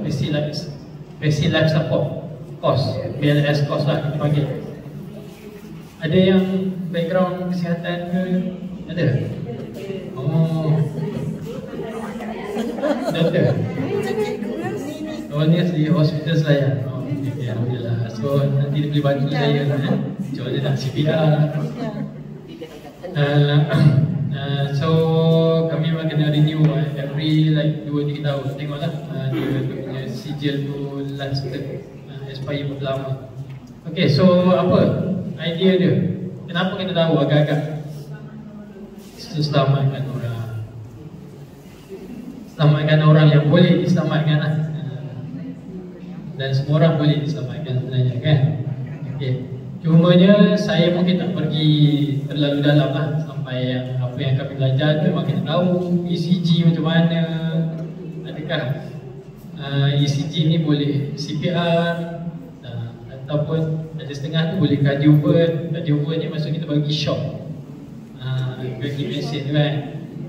Basic Life Support course, BLS course lah kita panggil. Ada yang background kesihatan ke? Ada? Oh, doktor? Oh, ni asli hospital Selayar. Oh, okay, alhamdulillah. So nanti dia boleh bantu saya lah, macam mana nak CPR. So kami memang kena renew every like 2-3 tahun. Tengoklah dia punya sijil tu last expire berapa lama. Okay, so apa idea dia? Kenapa kita tahu agak-agak selamatkan orang? Selamatkan orang yang boleh diselamatkan lah. Dan semua orang boleh diselamatkan sebenarnya kan. Okay. Cumanya saya mungkin tak pergi terlalu dalam lah. Sampai yang apa yang kami belajar tu memang kita tahu ECG macam mana. Adakah ECG ni boleh CPR, ataupun ada setengah tu boleh cardiovert. Cardiovert ni maksud kita bagi shock, bagi mesin kan.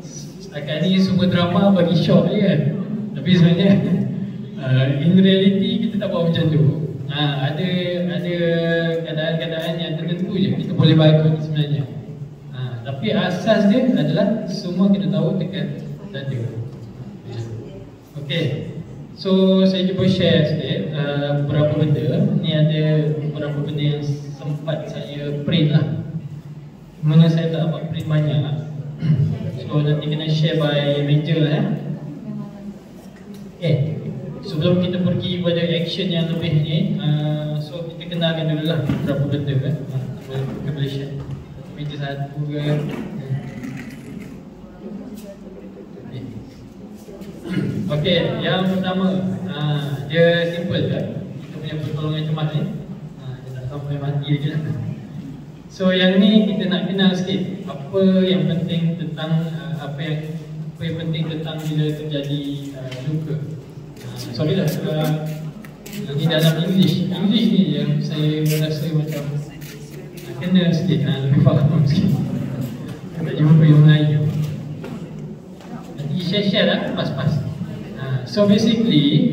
Setakat ni semua drama bagi shock je kan. Tapi sebenarnya in reality kita tak buat macam tu. Ada keadaan-keadaan yang tertentu je kita boleh bantu sebenarnya. Tapi asas dia adalah semua kita tahu tekan dada. Okay, so saya cuba share sikit beberapa benda. Ni ada beberapa benda yang sempat saya print lah. Mana saya tak dapat print banyak. So nanti kena share by manager Okay, sebelum kita pergi pada action yang lebih ni, so kita kenalkan dulu lah beberapa benda kan. Kita boleh share meja satu ke. Okay, yang pertama dia simple je. Kita punya pertolongan cemas ni dia tak sampai mati je lah. So yang ni kita nak kenal sikit apa yang penting tentang apa yang penting tentang bila terjadi luka. Sorry lah, ini dalam English ni yang saya rasa macam kena sikit, lebih faham sikit. Tak jumpa yang Melayu. Nanti share lah pas-pas. So basically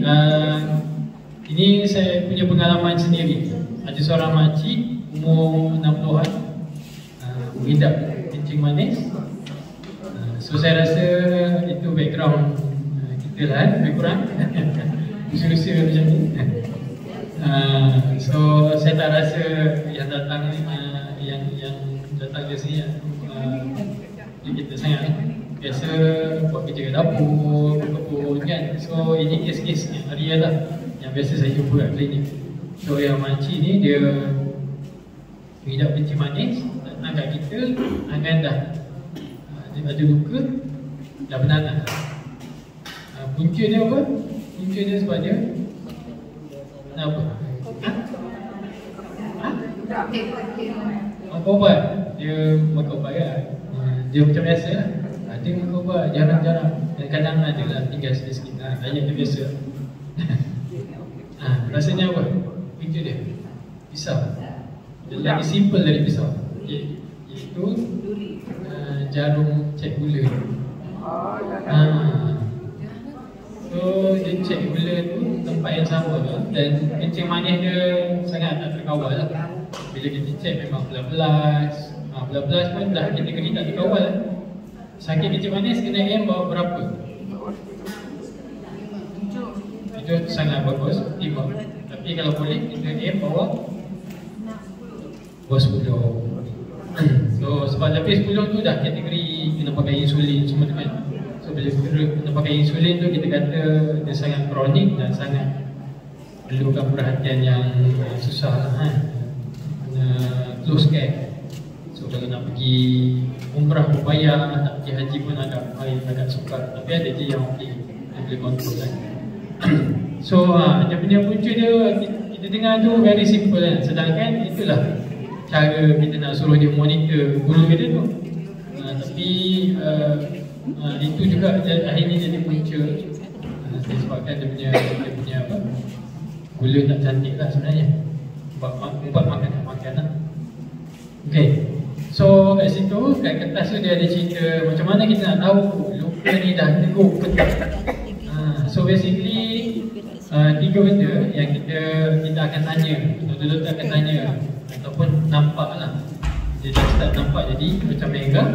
ini saya punya pengalaman sendiri. Ada seorang makcik umur 60-an mengidap kencing manis. So saya rasa itu background kita lah lebih kurang usia-usia macam ni. So saya tak rasa yang datang yang datang ke sini kita sangat biasa buat kerja kat dapur, kebun kan. So ini kes-kes yang harian lah yang biasa saya jumpa kat klinik. So yang makcik ni dia mengidap kencing manis, datang kat kita angan dah dia ada luka, dah beranak. Punca dia apa? Punca dia sebab dia kenapa? Makan ubat. Dia makan ubat kan? Dia macam biasa lah. Dia makan ubat, jarang-jarang. Kadang-kadang ada lah, tinggal sikit-sikit. Banyak dia biasa. Rasanya apa? Punca dia pisau. Dia lagi simple dari pisau, iaitu jarum cek gula. So dia cek gula tu tempat yang sama lah. Dan kencing manis dia sangat tak terkawal lah. Bila kita cek memang belas-belas, belas-belas pun dah kategori tak terkawal lah. Sakit kencing manis kena M bawa berapa? 7 sangat bagus, 5. Tapi kalau boleh kita M bawa 10. So sebab lebih 10 tu dah kategori kena pakai insulin semua tu kan. So bila kena pakai insulin tu kita kata dia sangat kronik dan sangat perlukan perhatian yang susah lah kena close care. So kalau nak pergi umrah pun payah, nak pergi haji pun agak sukar. Tapi ada je yang okey, dia boleh kontrol kan. So dia punya punca dia kita dengar tu very simple kan. Sedangkan itulah cara kita nak suruh dia monitor gula dia tu. Tapi itu juga akhirnya jadi punca disebabkan dia punya apa, gula tak cantik lah sebenarnya. Ubat makan tak makan lah. Okay, so kat situ, kat kertas tu dia ada cerita macam mana kita nak tahu luka ni dah teruk ke tak. So basically tiga benda yang kita akan tanya, doktor akan tanya ataupun nampak lah. Dia dah start nampak jadi macam merah,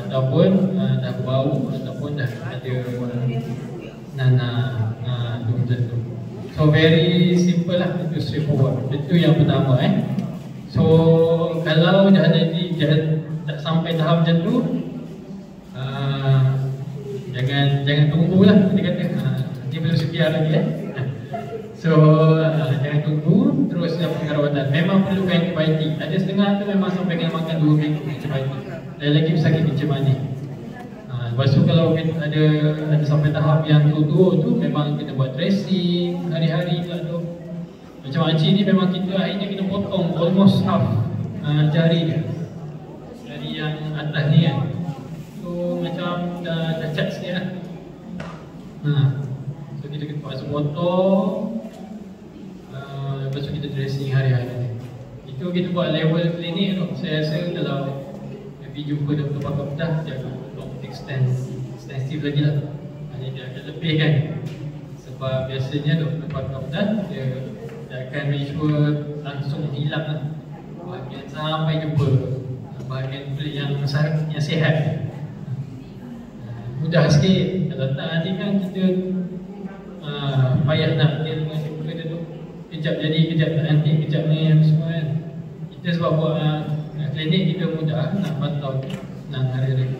ataupun dah bau, ataupun dah ada nanah, tu macam tu. So very simple lah, itu straightforward. Itu yang pertama So kalau dah tak sampai tahap macam tu, jangan tunggulah, dia kata dia belum sedia lagi So jangan tunggu, terus dapat perawatan. Memang perlukan antibiotik. Ada setengah tu memang sampai kena makan 2 minggu antibiotik. Dan lagi sakit macam mana. Lepas tu kalau ada sampai tahap yang tu memang kena buat dressing hari-hari pula tu. Macam Acik ni memang kita akhirnya kena potong almost half jari dia. Jari yang atas ni kan. So macam dah cacat sikit lah. So kita kena paksa potong. Lepas tu kita dressing hari-hari. Itu kita buat level klinik tu. Saya rasa kalau maybe jumpa doktor pakar bedah, dia akan extensive lagi lah. Dia akan lebih kan. Sebab biasanya doktor pakar bedah dia akan make sure langsung hilang lah bahagian sampai jumpa bahagian kulit yang sihat. Mudah sikit. Kalau tak nanti kan kita payah nak dia dengan jumpa dia tu. Kejap jadi, kejap tak nanti, kejap ni semua kan. Kita sebab buat klinik kita mudah nak pantau nak hari-hari.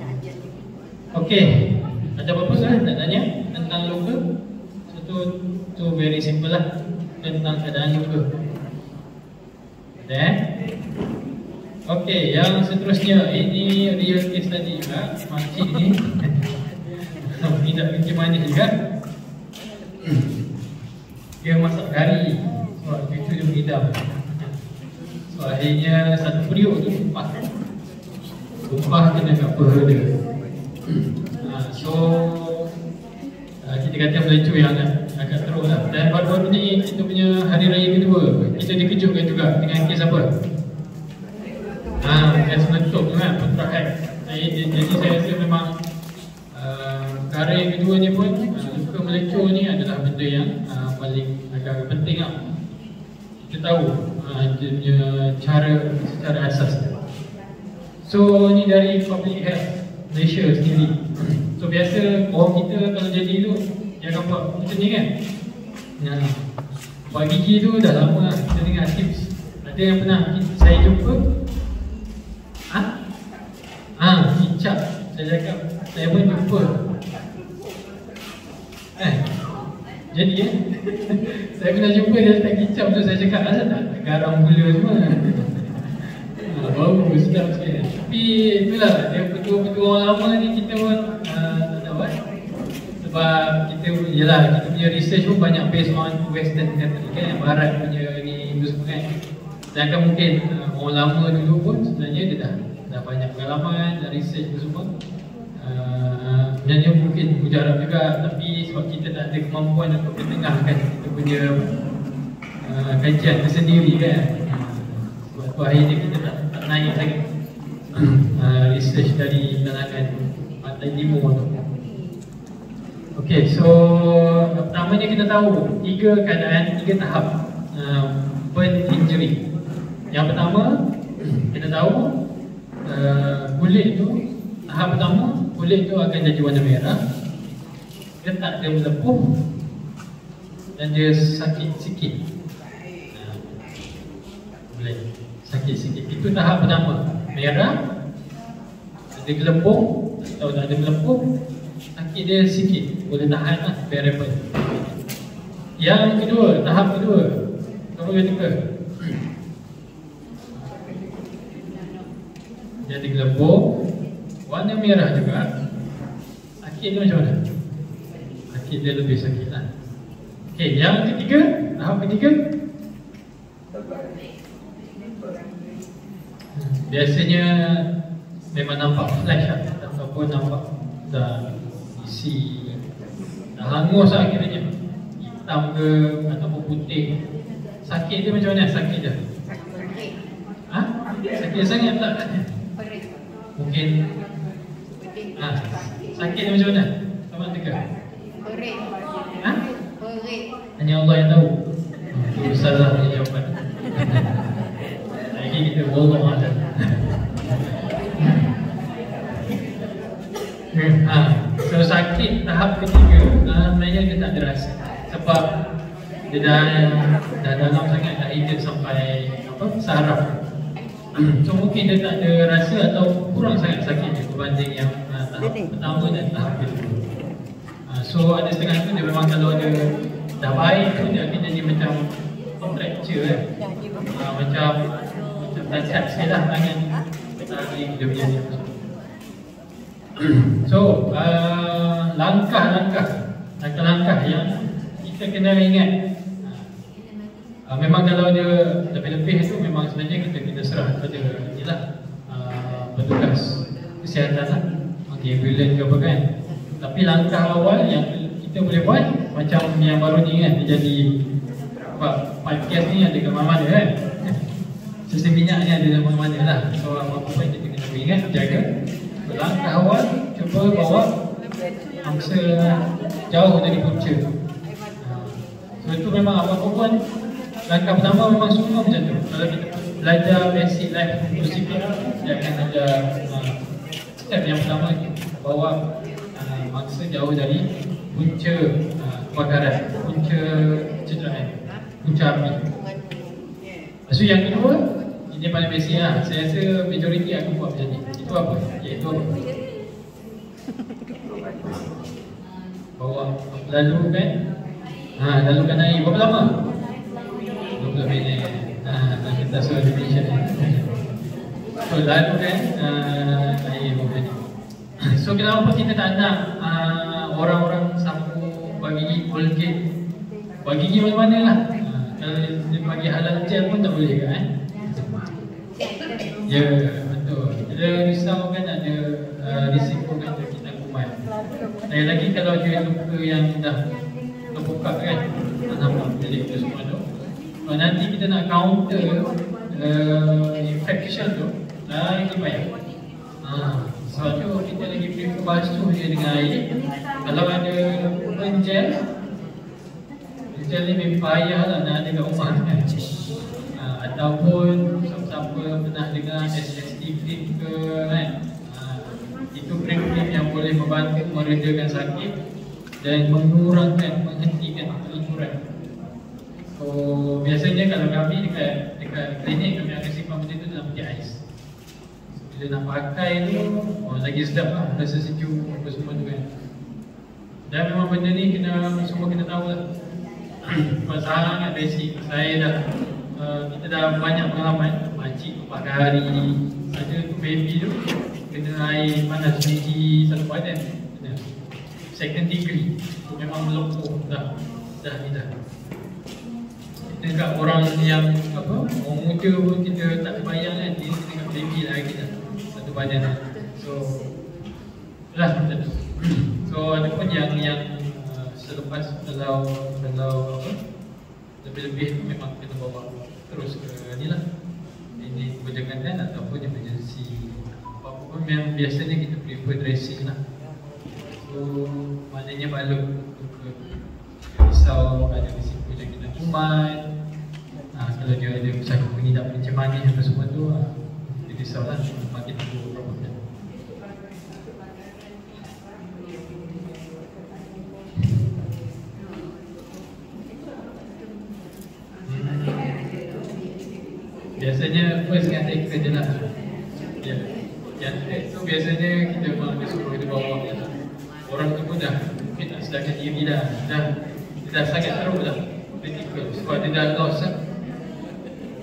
Okey, ada apa-apa kan nak tanya tentang luka? So tu very simple lah, tentang keadaan luka. Ada Okey, yang seterusnya ini real case tadi juga. Makcik ni tidak macam mana juga. Dia masak kari, so cucu dia mengidam. So akhirnya satu periuk tu tumpah kena kat peha dia. So kita kata melecur yang agak teruk lah. Dan baru-baru ni kita punya hari raya kedua, kita dikejutkan juga dengan kes apa? Kes meletup tu kan, putra hack. Jadi saya rasa memang perkara yang kedua ni pun luka melecur ni adalah benda yang paling agak penting lah. Kita tahu dia punya cara secara asas. So ni dari Public Health Malaysia sendiri. So biasa orang kita kalau jadi tu dia akan buat macam ni kan. Buat gigi tu dah lama lah kita dengar tips. Ada yang pernah saya jumpa kicap. Saya cakap saya pun jumpa. Jadi saya pernah jumpa dia letak kicap tu. Saya cakap asal tak garam gula semua. Bagus, sedap sikit. Tapi itulah, dia betul-betul orang lama ni kita pun tak tahu sebab kita, yelah, kita punya research pun banyak based on western country kan, barat punya ni itu semua kan. Sedangkan mungkin orang lama dulu pun sebenarnya dia dah banyak pengalaman, dah research itu semua. Sebenarnya mungkin mujarab juga, tapi sebab kita tak ada kemampuan untuk ketengahkan kita punya kajian tersendiri kan. Sebab tu akhirnya kita tak naik lagi research dari kalangan Pantai Timur tu. Okey, so pertamanya kita tahu tiga keadaan, tiga tahap burn injury. Yang pertama kita tahu kulit tu, tahap pertama kulit tu akan jadi warna merah, dia tak ada melepuh dan dia sakit sikit. Boleh sakit sikit. Itu tahap pertama. Merah, ada gelembung atau tak ada gelembung, sakit dia sikit, boleh tahan lah, bearable. Yang kedua, tahap kedua, kamu boleh teka. Dia ada gelembung, warna merah juga. Sakit dia macam mana? Sakit dia lebih sakit lah. Okey, yang ketiga, tahap ketiga, biasanya memang nampak flash lah, ataupun nampak dah isi, dah hangus lah kiranya, hitam ke ataupun putih. Sakit dia macam mana sakit dia? Sakit sangat tak? Mungkin sakit dia macam mana? Sama teka? Hanya Allah yang tahu. Itu Ustazah punya jawapan. Lagi kita wallah ada. So sakit tahap ketiga sebenarnya dia tak ada rasa. Sebab dia dah dalam sangat, dah hidung sampai saraf. So mungkin dia tak ada rasa atau kurang sangat sakit berbanding yang tahap pertama dan tahap kedua. So ada setengah tu dia memang kalau dia dah baik tu dia akan jadi macam fracture macam cacat sikit lah tangan dia punya ni. So langkah-langkah yang kita kena ingat. Memang kalau dia lebih-lebih tu memang sebenarnya kita serah kepada inilah petugas kesihatan lah, ambulans ke apa kan. Tapi langkah awal yang kita boleh buat macam yang baru ni kan, dia jadi podcast ni ada kat mana-mana kan. Sistem minyak ni ada di mana-mana lah. So apa-apa pun kita kena ingat, jaga. Langkah awal cuba bawa mangsa jauh dari punca. So itu memang apa-apa pun langkah pertama memang semua macam tu. Kalau kita belajar basic life CPR, dia akan ada step yang pertama, bawa mangsa jauh dari punca kebakaran, punca cederaan, punca api. So yang kedua, ini paling basic lah. Saya rasa majoriti aku buat macam ni. Itu apa? Iaitu apa? Bawa lalu kan, lalukan air berapa lama? 20 minit. Kita suruh division. So lalu kan air berapa minit. So kenapa kita tak nak orang-orang sambung bagi Colgate, bagi gigi mana-mana lah. Kalau dia bagi halal gel pun tak boleh kan? Ya, betul. Kita risau kan ada risiko kan kita kuman. Lagi kalau dia luka yang dah terbuka kan, nampak jadi itu semua tu. Nanti kita nak counter infection tu, lagi payah. Sebab tu kita lagi prefer basuh dia dengan air. Kalau ada gel ni memang payah lah nak ada kat rumah kan. Ataupun siapa pernah dengar SSD cream ke kan, itu cream yang boleh membantu meredakan sakit dan menghentikan kelenturan. So biasanya kalau kami dekat klinik, kami akan simpan benda tu dalam peti ais. Bila nak pakai tu, lagi sedap lah, rasa sejuk apa semua tu kan. Dan memang benda ni semua kena tahu lah. Sangat basic. Kita dah banyak pengalaman. Makcik pakai hari ada tu baby tu kena air panas biji satu badan, kena second degree. Tu memang melumpuh dah. Kita kat orang yang orang muda pun kita tak terbayang kan, dia dengan baby lagi dah satu badan. So lah macam tu. So ada pun yang selepas kalau lebih-lebih memang kita bawa terus ke ni lah, ini berjangkaan ataupun emergency apa-apa pun memang biasanya kita prefer dressing lah. So maknanya balut risau ada risiko jangkitan kuman, kalau dia ada usaha pengidap macam mana apa semua tu, kita risau lah, makin tunggu problem. Biasanya first kan take je lah. Ya. Yang take tu biasanya kita memang suruh kita bawa je lah. Orang tu pun dah mungkin tak sedarkan diri dah. Dia dah sangat teruk dah critical. Sebab dia dah lost lah.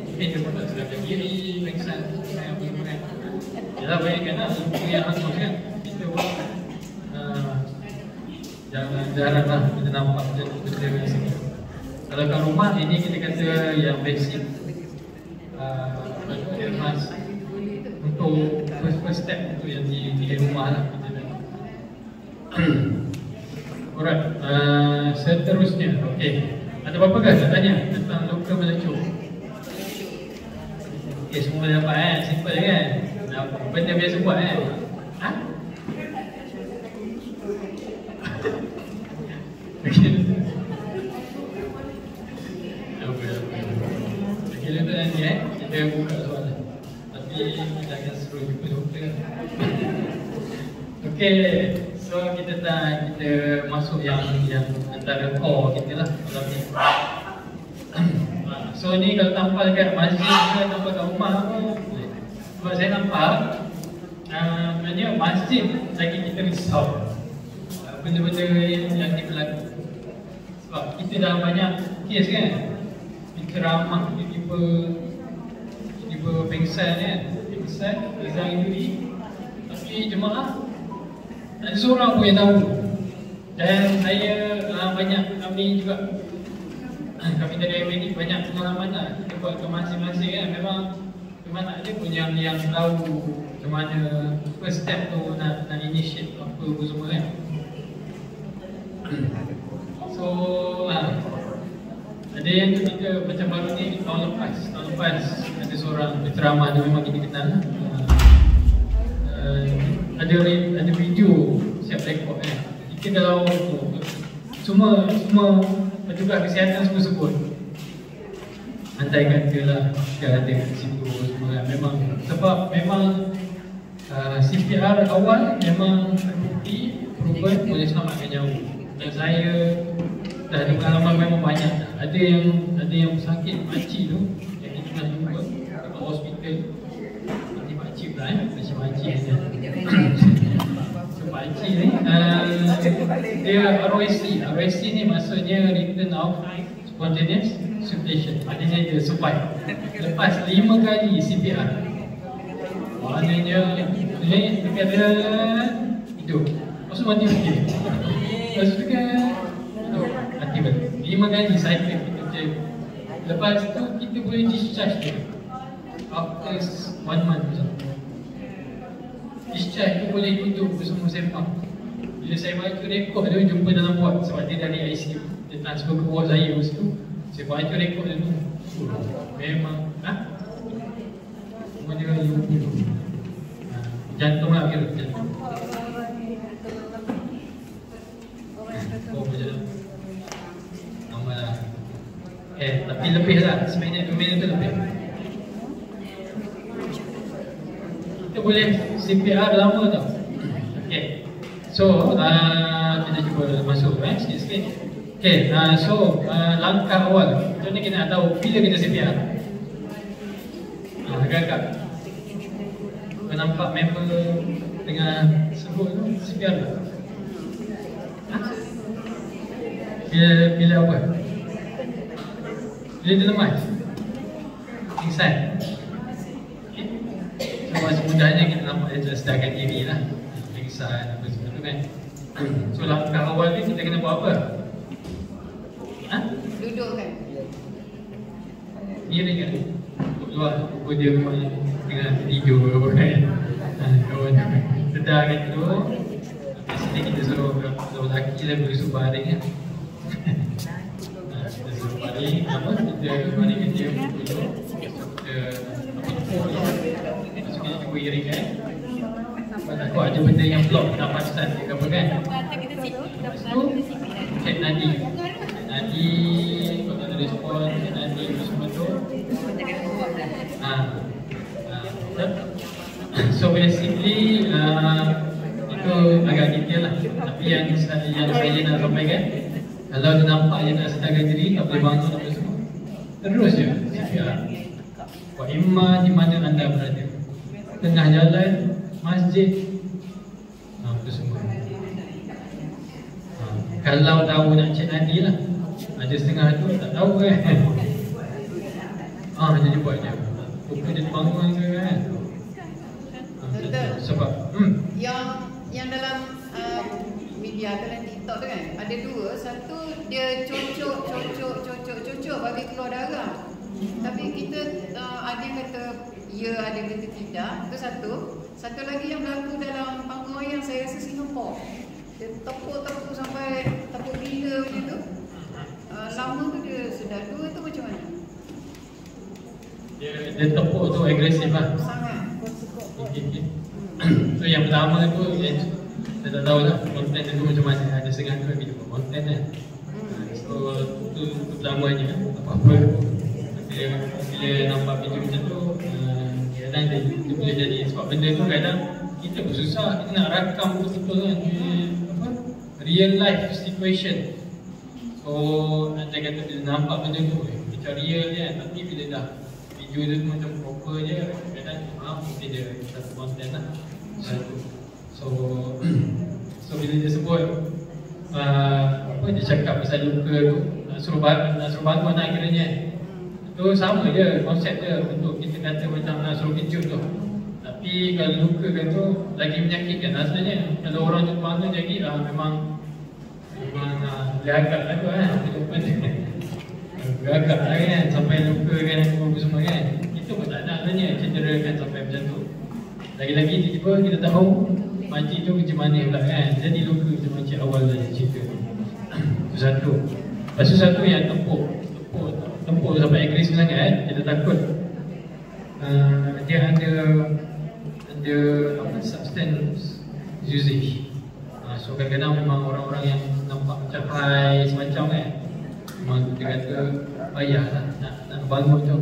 Mungkin dia pun tak sedarkan diri, pengsan apa semua kan. Yalah bayangkan lah, lupa yang hangus kan. Kita pun jarang lah kita nampak benda biasa. Kalau kat rumah ini kita kata yang basic, untuk first step tu yang di rumah lah kita dah. Alright, seterusnya, okay. Ada apa-apa kan nak tanya tentang luka melecur? Okay, semua dah dapat kan? Simple kan? Benda biasa buat kan? Okay. Bila tu nanti kita buka soalan. Tapi jangan suruh jumpa doktor. Okey, so kita masuk yang antara core kita lah malam ni. So ni kalau tampal kat masjid ke tampal kat rumah pun boleh. Sebab saya nampak sebenarnya masjid lagi kita risau benda-benda yang berlaku. Sebab kita dah banyak kes kan, ceramah tiba-tiba pengsan kan, pengsan, Rizal Induri, tapi jemaah tak ada seorang pun yang tahu. Dan saya kami dari MNI banyak pengalaman lah kita buat ke masing-masing kan. Memang tak ada pun yang tahu macam mana first step tu nak initiate apa semua kan. So ada yang kita macam baru ni tahun lepas ada seorang penceramah dia memang kita kenal lah. Ada video siap rekod kan. Kita kalau semua petugas kesihatan semua sebut andai kata lah dia ada kat situ semua kan. Memang CPR awal memang terbukti proven boleh selamatkan nyawa. Dan saya dah ada pengalaman memang banyak. Ada yang sakit makcik tu yang kita pernah jumpa kat hospital. Nanti makcik pula macam makcik ni. So makcik ni dia ROSC ni maksudnya return of spontaneous supination. Maknanya dia survive lepas 5 kali CPR. Maknanya dia kena hidup. Maksud mati fikir. Lepas tu kan mati balik 5 kali cycle kita je. Lepas tu kita boleh discharge dia after 1 month macam tu. Discharge tu boleh duduk bersama sempang. Bila saya baca rekod dia jumpa dalam ward. Sebab dia dari ICU, dia transfer ke ward saya masa tu. Saya baca rekod dia tu memang semua dia jantung lah kira jantung. Oh macam tu nama lah. Tapi lebih lah, sebenarnya 2 minit tu lebih. Kita boleh CPR lama tau. Okay, so kita cuba masuk sikit-sikit. Okay, so langkah awal contohnya kita nak tahu bila kita CPR. Agak-agak kau nampak member tengah sebut tu CPR tak? Bila apa? Bila dia lemas? Pingsan? So macam mudahnya kita nampak dia sedarkan diri lah. Pingsan apa semua tu kan. So langkah awal ni kita kena buat apa? Duduk kan? Diri kan? Keluar pukul dia memang tengah tidur apa kan. Kawan sedar kan dulu. Lepas sini kita suruh lelaki lah boleh suruh baring kan. Kita suruh baring, kita baring dia duduk. Kita tepuk dia. Lepas kita cuba iringkan. Sebab takut ada benda yang block nafasan dia apa kan. Lepas tu cek nadi. Nadi, kalau ada respon, cek nadi semua tu. So basically itu agak detail lah. Tapi yang saya nak sampaikan, kalau dia nampak dia tak sedarkan diri, tak boleh bangun apa semua, terus je CPR. Wa imma di mana anda berada, tengah jalan, masjid, itu semua. Kalau tahu nak cek nadi lah. Ada setengah tu tak tahu kan. Jadi buat je. Pukul dia bangun ke kan. Sebab yang dalam media dalam TikTok tu kan ada dua. Satu dia cocok bagi keluar darah. Tapi kita ada yang kata ya, ada yang kata tidak. Itu satu. Satu lagi yang berlaku dalam panggung wayang, saya rasa Singapura. Dia tepuk sampai tepuk gila macam tu. Lama tu dia sedar. Dua tu macam mana? Dia tepuk tu agresif lah. Sangat. So yang pertama tu saya tak tahu lah konten tu macam mana. Ada setengah tu video konten kan. So tu pertamanya apa-apa. Tapi bila nampak video macam tu, kadang dia boleh jadi, sebab benda tu kadang kita pun susah, kita nak rakam betul-betul kan, apa, real life situation. So anda kata bila nampak benda tu macam real je, tapi bila dah video tu macam proper je, kadang mungkin dia satu konten lah. So bila dia sebut apa dia cakap pasal luka tu, nak suruh bantu anak kiranya, tu sama je konsep dia untuk kita kata macam nak suruh kejut tu. Tapi kalau luka kan tu lagi menyakitkan sebenarnya. Kalau orang tu bantu jadi memang gagap lah tu kan, gagap lah kan, sampai luka kan apa semua kan. Itu pun tak nak sebenarnya cedera kan sampai macam tu. Lagi-lagi tiba-tiba kita tahu makcik tu macam mana pula kan, jadi luka macam makcik awal dah cerita. Itu satu. Lepas tu satu yang tempuk sampai agresif sangat, kita takut dia ada apa, substance usage. So kadang-kadang memang orang-orang yang nampak macam high semacam kan, memang kita kata payahlah nak bangun tu.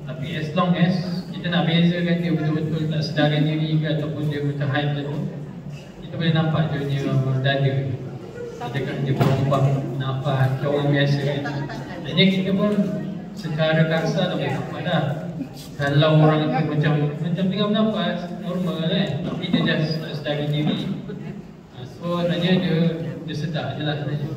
Tapi as long as kita nak bezakan dia betul-betul tak sedarkan diri ke ataupun dia macam high macam tu, kita boleh nampak dia punya dada. Kita kan dia berubah nafas macam orang biasa kan. Jadi kita pun secara kasar dah boleh nampak dah. Kalau orang tu macam tengah bernafas normal kan, tapi dia just tak sedarkan diri. So sebenarnya dia sedar je lah sebenarnya.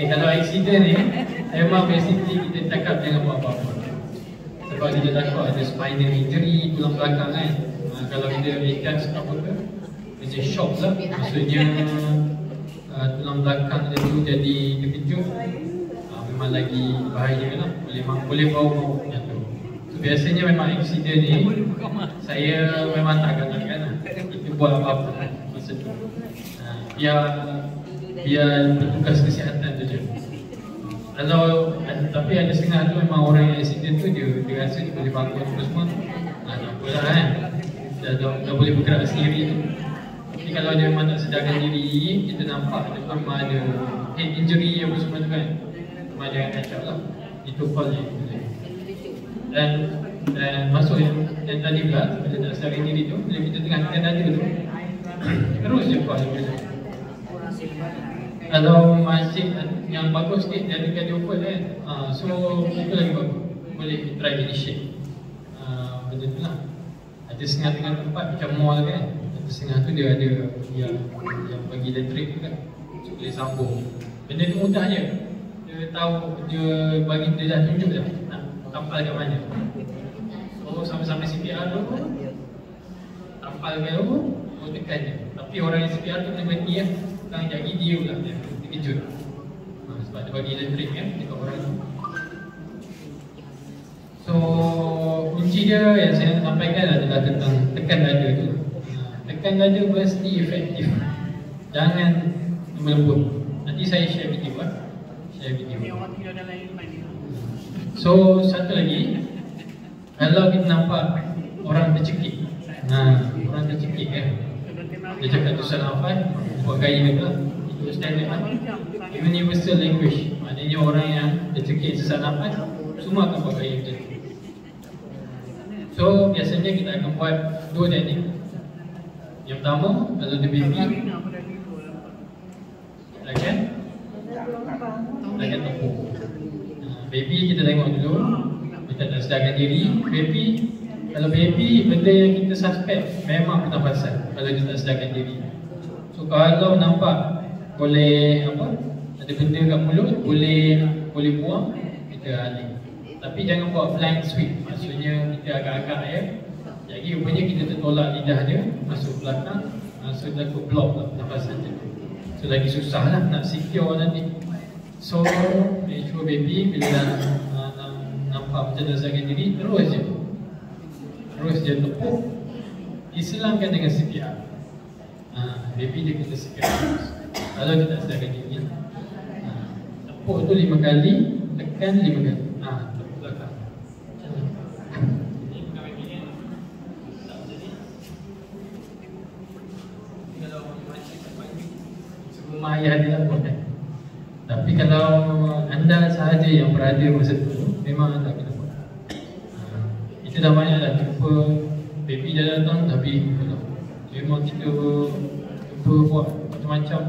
Kalau accident ni, memang basically kita cakap jangan buat apa-apa. Sebab kita takut ada spinal injury tulang belakang kan. Kalau kita ikat apa ke, macam shock lah, maksudnya tulang belakang dia tu jadi terkejut, memang lagi bahaya lah, boleh bau macam tu. So, biasanya memang accident ni saya memang tak galakkan lah kita buat apa-apa masa tu. Biar petugas kesihatan tu je. Tapi ada setengah tu memang orang yang accident tu dia rasa dia boleh bangun tu semua, tak apalah kan, dah boleh bergerak sendiri tu. Tapi kalau dia memang tak sedarkan diri, kita nampak dia memang ada head injury apa semua tu kan, memang jangan kacau lah, itu call je. Dan masuk yang tadi pula, bila tak sedarkan diri tu, bila kita tengah tekan dada tu, terus je call je. Kalau masih yang bagus sikit, dia ada cardiophobe kan, so itu lagi bagus, boleh try jadi shake. Benda tu lah. Ada setengah-tengah tempat macam mall kan, ada setengah tu dia ada yang bagi elektrik tu kan, so boleh sambung. Benda tu mudah je, dia tahu, dia bagi, dia dah tunjuk dah nak tampal kat mana. So sampai-sampai CPR tu tampal kat tu, tekan je. Tapi orang yang CPR tu kena berhenti lah, bukan jadi dia pula dia terkejut. Sebab dia bagi elektrik kan dekat orang tu. So kunci dia yang saya nak sampaikan adalah tentang tekan dada tu. Tekan dada mesti efektif, jangan melembut. Nanti saya share video lah. So satu lagi, kalau kita nampak orang tercekik, orang tercekik kan, dia cakap tu salah nafas, buat gaya ke, itu standard lah. Universal language, maknanya orang yang tercekik sesak nafas semua akan buat gaya macam tu. So biasanya kita akan buat dua teknik. Yang pertama, kalau dia baby, lagan tepuk. Baby kita tengok dulu, kita tak sedarkan diri. Kalau baby, benda yang kita suspect memang pernafasan kalau dia tak sedarkan diri. So kalau nampak boleh ada benda kat mulut, boleh buang, kita alih. Tapi jangan buat blind sweep, maksudnya kita agak-agak ya. Jadi rupanya kita tertolak lidah dia masuk belakang, so dia takut block lah pernafasan dia. So lagi susah lah nak secure nanti. So make sure baby bila dah nampak macam dah sedarkan diri, terus je tepuk, diselangkan dengan CPR. Baby dia kena CPR. Kalau dia tak sedarkan diri, tepuk tu 5 kali, tekan 5 kali. Tepuk belakang. Ini bukan baby ni. Tak jadi. Kalau macam tak pagi, semua ayah dia lah boleh. Tapi kalau anda sahaja yang berada masa tu, memang anda kena buat. Itu dah banyak dah jumpa baby dah datang, tapi memang kita jumpa buat macam-macam.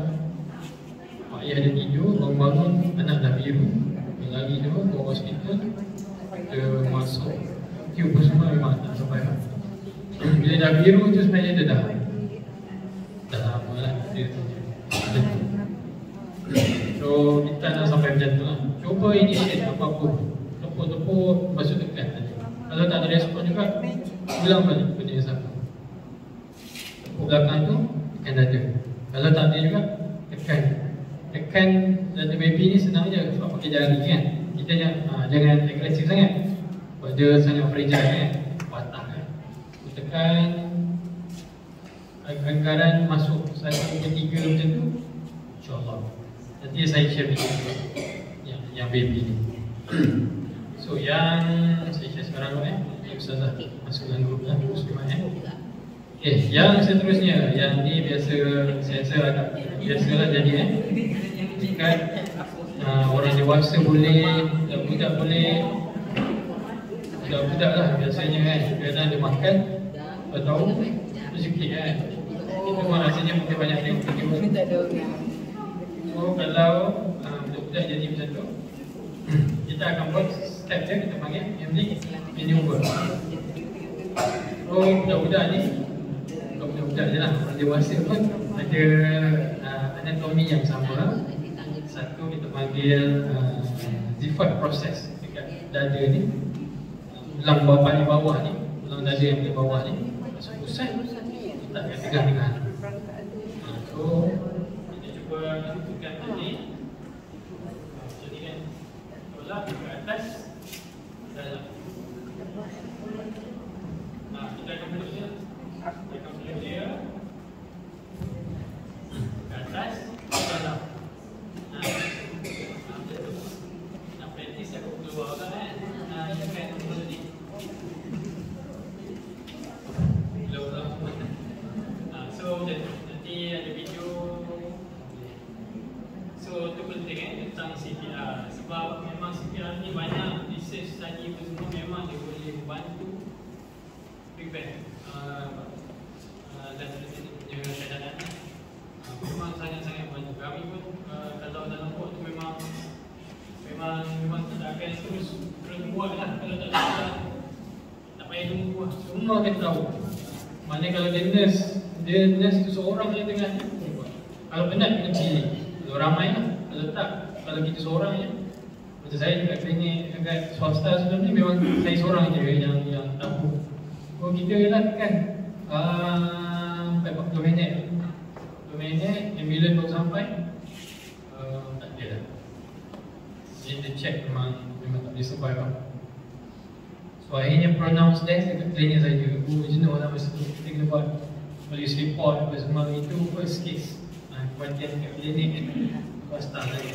Mak ayah dia tidur, bangun-bangun, anak dah biru, lari tu, bawa hospital, kita masuk tube semua memang tak sampai. Bila dah biru tu sebenarnya dia dah lama lah dia tu. So kita nak sampai macam tu lah. Cuba initiate apa-apa, tepuk-tepuk, masuk tekan. Kalau tak ada respon juga, ulang balik benda yang sama. Tepuk belakang tu, tekan dada. Kalau tak ada juga, tekan. Tekan dada baby ni senang je sebab pakai jari kan. Kita jangan agresif sangat sebab dia sangat fragile kan, patah kan. Tekan anggaran masuk 1/3 macam tu, InsyaAllah. Nanti saya share video yang baby ni. So yang saya share sekarang Ustazah masuk dalam grup lah, Muslimat Okay, yang seterusnya, yang ni biasa saya rasa agak biasalah jadi dekat orang dewasa boleh, budak boleh, budak lah biasanya kan, kadang dia makan tahu tu sikit kan, itu memang rasanya mungkin banyak yang tengok. So kalau budak-budak jadi macam tu, kita akan buat step dia, kita panggil maneuver. So budak-budak ni, bukan budak-budak je lah, orang dewasa pun ada anatomi yang sama. Satu kita panggil Ziffert process dekat dada ni, tulang paling bawah ni, tulang dada yang paling bawah ni masuk pusat, kita akan tegang-tegang. So kita cuba tekan tadi, jadi kan tolak ke atas, dalam. Kita akan peluk dia, ke atas, dalam. Nak praktis aku keluar kan ini kan nombor ni so nanti ada video. So tu penting tentang CPR, sebab memang CPR ni banyak research study semua, memang dia boleh membantu prevent dan punya keadaan memang sangat-sangat bantu. Kami pun kalau dalam buat tu memang tidak akan terus buat lah. Kalau tak ada, tak payah tunggu lah. Semua akan tahu. Mana kalau dia nurse tu seorang je tengah buat. Kalau penat kena pilih. Kalau ramai lah. Kalau tak, kalau kita seorang je. Macam saya dekat klinik dekat swasta sebelum ni, memang saya seorang je yang tahu. Oh kita lah kan 40 minit. 20 minit, ambulans baru sampai. Tak ada lah. Jadi dia check memang tak boleh survive lah. So akhirnya pronounce death dekat klinik saja. Jenuh lah masa tu. Kita kena buat police report apa semua. Itu first case kematian dekat klinik swasta lagi.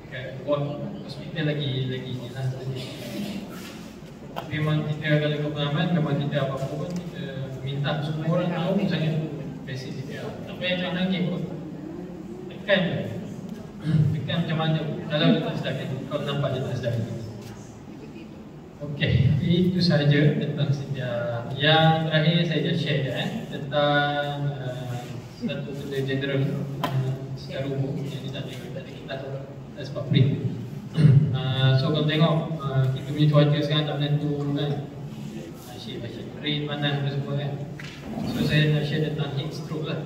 Dekat ward hospital lagi ni lah. Tapi memang kita kalau ikut pengalaman, memang kita apa-apa pun kita minta semua orang tahu sangat basic CPR. Tak payah macam lagi pun. Tekan je. Tekan macam mana kalau dia tak sedar, kalau nampak dia tak sedar. Okey, itu sahaja tentang CPR. Yang terakhir saya dah share tentang satu benda general secara umum yang tak ada kita sebab print. So kalau tengok kita punya cuaca sekarang tak menentu kan, asyik rain, panas apa semua kan. So saya nak share tentang heat stroke lah.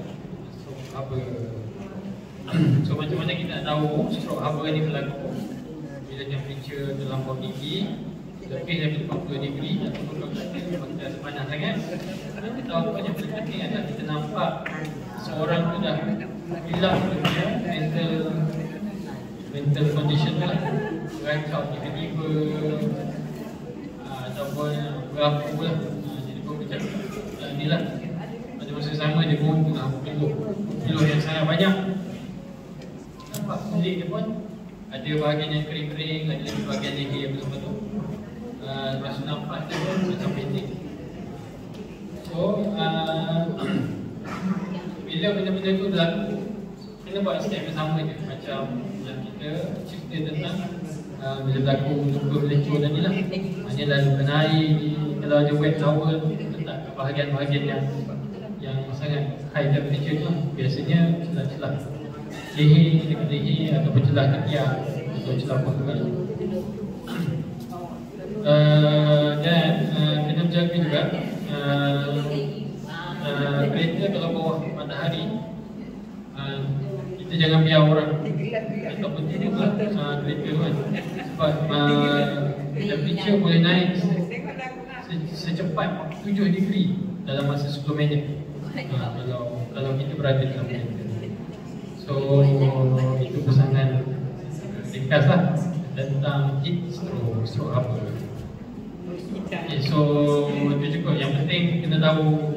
Stroke apa. So macam mana kita nak tahu stroke apa ni berlaku bila temperature terlampau tinggi lebih daripada 40 degree ataupun kalau kita panas sangat. Kita tahu apa yang paling penting adalah kita nampak seorang tu dah hilang dia mental condition lah, rancau tiba-tiba ataupun berapu lah. Jadi pun macam ni lah, pada masa sama dia pun tengah peluh yang sangat banyak. Nampak kulit dia pun ada bahagian yang kering-kering, ada bahagian yang dia betul-betul. Lepas tu nampak dia pun macam pendek. So bila benda-benda tu berlaku, kena buat step yang sama je. Macam yang kita cerita tentang bila berlaku luka melecur tadi lah. Hanya lalu kena air, kalau ada wet towel, letak ke bahagian-bahagian yang sangat high temperature tu. Biasanya celah-celah leher, dekat leher ataupun celah ketiak atau celah perut. Dan kena menjaga juga kereta kalau bawah matahari, kita jangan biar orang ataupun tidurlah kereta tu kan. Sebab temperature boleh naik secepat 7 degree dalam masa 10 minit kalau kita berada dalam kereta. So itu pesanan ringkas lah tentang heat stroke apa. Okay, so itu cukup. Yang penting kena tahu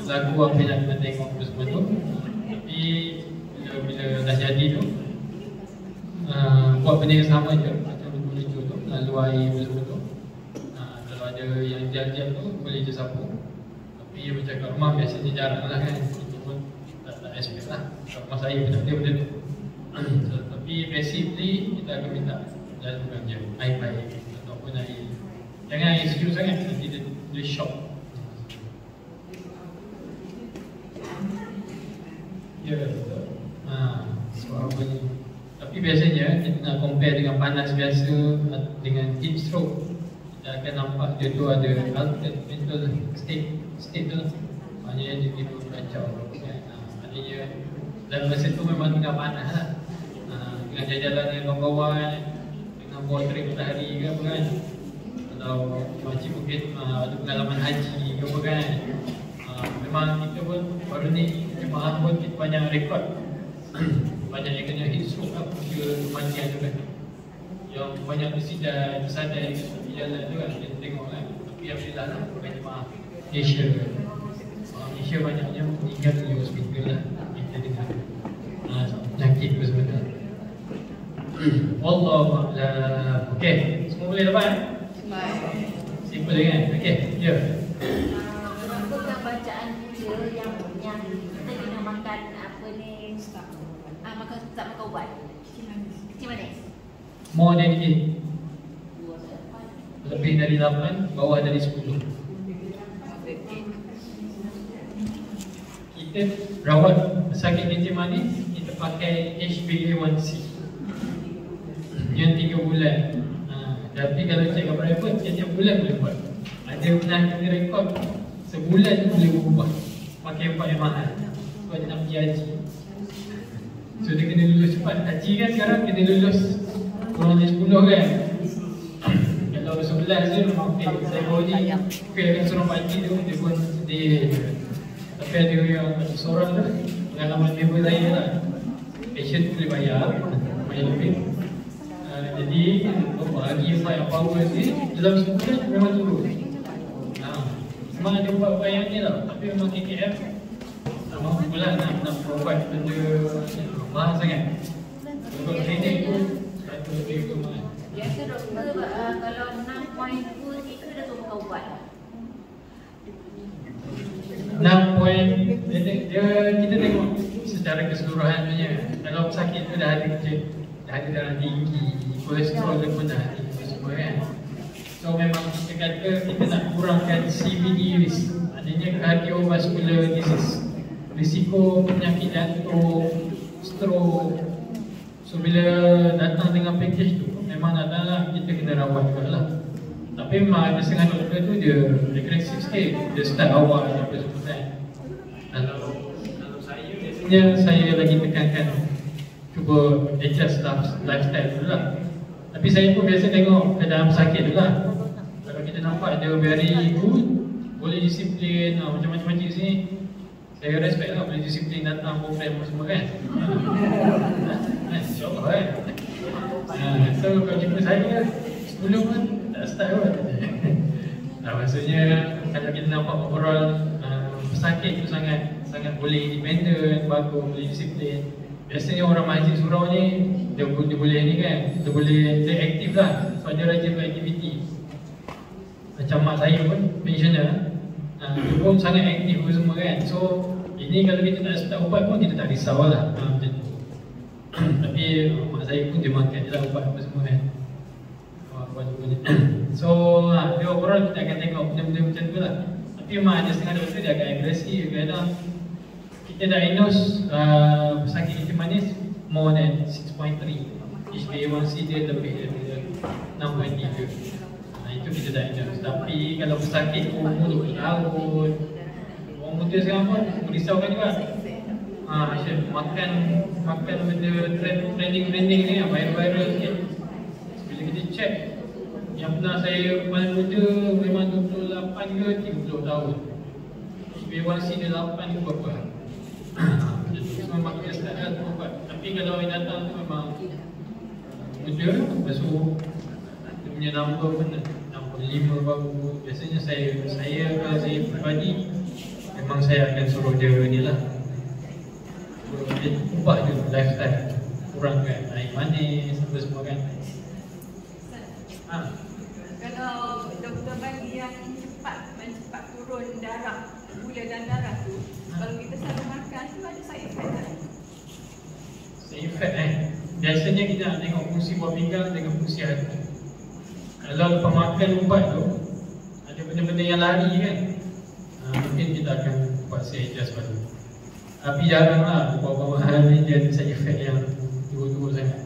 lagu apa yang kita tengok tu semua tu. Tapi bila dah jadi tu buat benda yang sama je macam menuju tu, lalu air betul-betul. Kalau ada yang jam-jam tu boleh je sapu. Tapi macam kat rumah biasanya jarang lah kan. Itu pun tak expect lah. Kat rumah saya pun tak ada benda tu. So, tapi basically kita akan minta lalukan je air baik ataupun air. Jangan air sejuk sangat, nanti dia shock. Ya, betul. So apa ni? Tapi biasanya kita nak compare dengan panas biasa dengan heat stroke, kita akan nampak dia tu ada altered mental state tu. Maknanya dia tidur kacau kan? Maknanya dalam masa tu memang tengah panas lah. Tengah jalan-jalan dengan kawan-kawan, tengah buat terik matahari ke apa kan. Kalau makcik mungkin ada pengalaman haji ke apa kan. Memang kita pun baru ni jemaah pun kita banyak rekod banyak yang kena heat stroke lah, kematian tu kan. Yang banyak mesti dah tersadar di jalan tu kan, kita tengok kan. Tapi alhamdulillah lah, bukan jemaah Malaysia. Malaysia banyaknya meninggal di hospital lah. Kita dengar penyakit tu sebenarnya. Wallahualam. Okay, semua boleh dapat? Simple je kan? Okay, ya. Bukan bacaan pula yang kita kena makan apa ni, makan tak makan ubat. Kecil manis. More than 8. Lebih dari 8, bawah dari 10. Kita rawat sakit kencing manis, kita pakai HbA1c yang 3 bulan. Tapi kalau cakap private, setiap bulan boleh buat. Ada pernah kita rekod sebulan tu boleh berubah pakai ubat yang mahal. Sebab dia nak pergi haji. So dia kena lulus cepat. Haji kan sekarang kena lulus kurang dari 10 kan. Kalau 11 je memang fail. Saya baru ni fail kan seorang pakcik tu, dia pun sedih. Tapi ada yang seorang tu, pengalaman member saya lah, patient tu boleh bayar lebih. Jadi bagi ubat yang power ni dalam sebulan memang turun. Memang ada ubat-ubat yang ni lah. Tapi memang KKM tak mahu pula nak ubat benda mahal sangat. Ubat klinik pun satu lebih ke mahal. Biasa doktor kalau 6.2 kita dah suruh makan ubat. 6 point kita tengok secara keseluruhan punya. Kalau sakit tu dah ada darah tinggi, kolesterol pun dah ada semua kan. So memang kita kata kita nak kurangkan CVD risk, maknanya cardiovascular disease, risiko penyakit jantung, stroke. So bila datang dengan package tu, memang datanglah kita kena rawat juga lah. Tapi memang ada setengah doktor tu dia agresif sikit, dia start awal apa semua kan. Kalau saya biasanya saya lagi tekankan cuba adjust lifestyle dulu lah. Tapi saya pun biasa tengok keadaan sakit dulu lah. Kalau kita nampak dia very good, boleh disiplin, macam-macam di sini, saya respect lah, boleh disiplin datang program semua kan. InsyaAllah kan. So kalau jumpa saya sebelum pun tak start kot. Maksudnya kalau kita nampak overall pesakit tu sangat sangat boleh independent, bagus, boleh disiplin. Biasanya orang majlis surau ni dia boleh ni kan, dia aktif lah. So dia rajin beraktiviti. Macam mak saya pun pensioner, dia pun sangat aktif pun semua kan. So ini kalau kita tak start ubat pun kita tak risau lah macam tu. Tapi mak saya pun dia makan je lah ubat apa semua kan. So dia overall kita akan tengok benda-benda macam tu lah. Tapi memang ada setengah doktor dia agak agresif. Kadang kita diagnose sakit kencing manis more than 6.3. HbA1c dia lebih dari 6.3. Itu kita diagnose. Tapi kalau pesakit umur 20 tahun, orang muda sekarang pun merisaukan juga. Makan benda trending ni viral sikit. Bila kita check, yang pernah saya paling muda memang 28 ke 30 tahun. HbA1c dia 8 ke berapa. Jadi memang kita start dah berubat. Tapi kalau yang datang tu memang muda, lepas tu dia punya number pun 65 baru. Biasanya kalau saya pribadi, memang saya akan suruh dia ni lah, dia ubah je lifestyle, kurangkan air manis apa semua kan. Kalau doktor bagi yang cepat turun darah, gula dan darah tu, kalau kita selalu makan tu ada side effect tak? Side effect biasanya kita nak tengok fungsi buah pinggang dengan fungsi hati. Kalau lepas makan ubat tu ada benda-benda yang lari kan, mungkin kita akan buat adjust balik. Tapi jarang lah ubat-ubat hal ni dia ada side effect yang turut-turut sangat.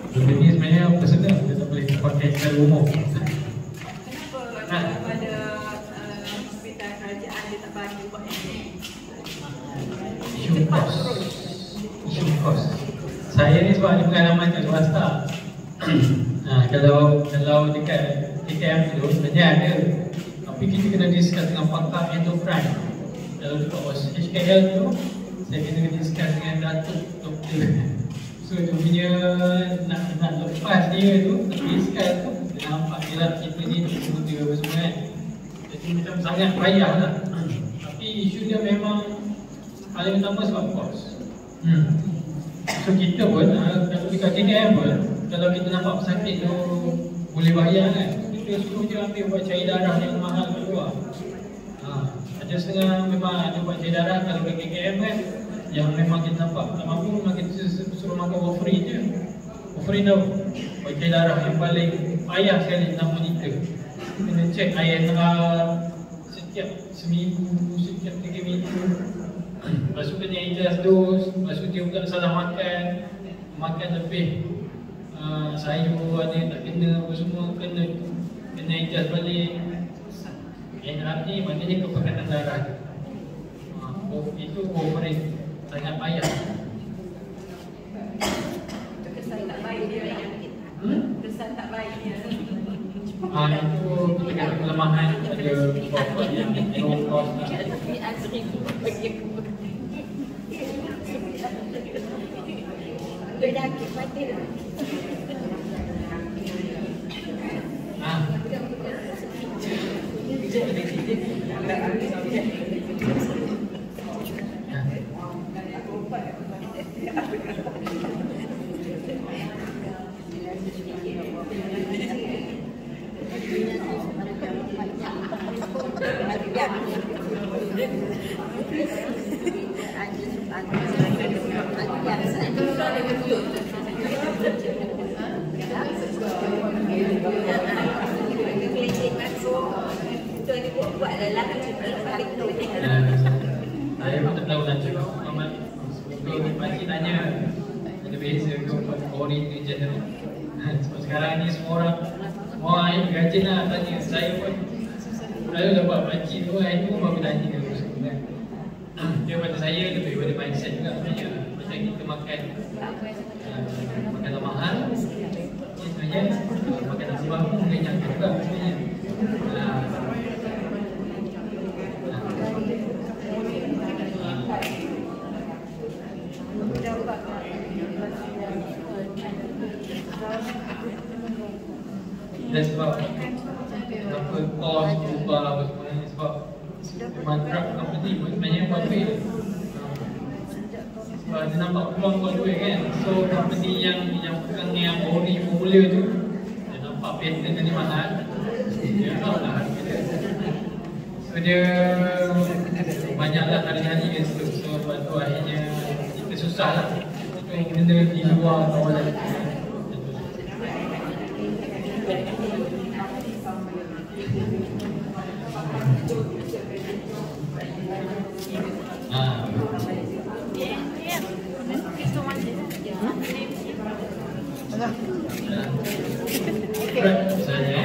Benda ni sebenarnya personal, kita tak boleh pakai secara umum. Kenapa pada hospital kerajaan dia tak bagi ubat ni? Isu kos. Saya ni sebab ada pengalaman kat swasta. Kalau dekat KKM tu sebenarnya ada, tapi kita kena discuss dengan pakar endocrine. Kalau dekat HKL tu, saya kena discuss dengan datuk doktor. So dia punya nak lepas dia tu, nak discuss tu, dia nampak je lah kita ni muda apa semua kan. Jadi macam sangat payah lah. Tapi isu dia memang paling utama sebab kos. So kita pun, kalau dekat KKM pun, kalau kita nampak pesakit tu boleh bayar kan, kita suruh je ambil buat cair darah yang mahal kat luar. Ada setengah memang ada buat cair darah kalau kat KKM kan, yang memang kita nampak tak mampu, memang kita suruh makan warfarin je. Warfarin tau, buat cair darah yang paling payah sekali 6 liter. Kena cek INR setiap seminggu, setiap 3 minggu. Lepas tu kena adjust dos, lepas tu dia pula salah makan lebih sayur ada tak kena apa semua, kena adjust balik. NR ni maknanya kepekatan darah. Itu warfarin sangat payah. Kesan tak baik dia. Kesan tak baik dia. Itu kita kata kelemahan ada warfarin yang low cost lah. Penyakit mati lah. Saya pun tak tahu nak cakap Muhammad. Semoga pakcik tanya ada beza ke ori tu general. Sebab sekarang ni semua orang gajin lah tanya. Saya pun lalu dah buat pakcik tu, hari tu baru tanya ke kan. Dia pada saya lebih pada mindset juga sebenarnya. Macam kita makan makanan mahal, sebenarnya makanan sebab pun kenyangkan juga sebenarnya. Dan sebab kenapa kos berubah apa semua ni, sebab cuma drug company pun sebenarnya buat duit. Sebab dia nampak peluang buat duit kan. So company yang pegang yang ori formula tu, dia nampak patent dia mahal, dia tahu lah harga dia. So dia banyaklah hari-hari kan. So lepas tu akhirnya kita susah lah. Itu benda di luar kawalan kita. Misalnya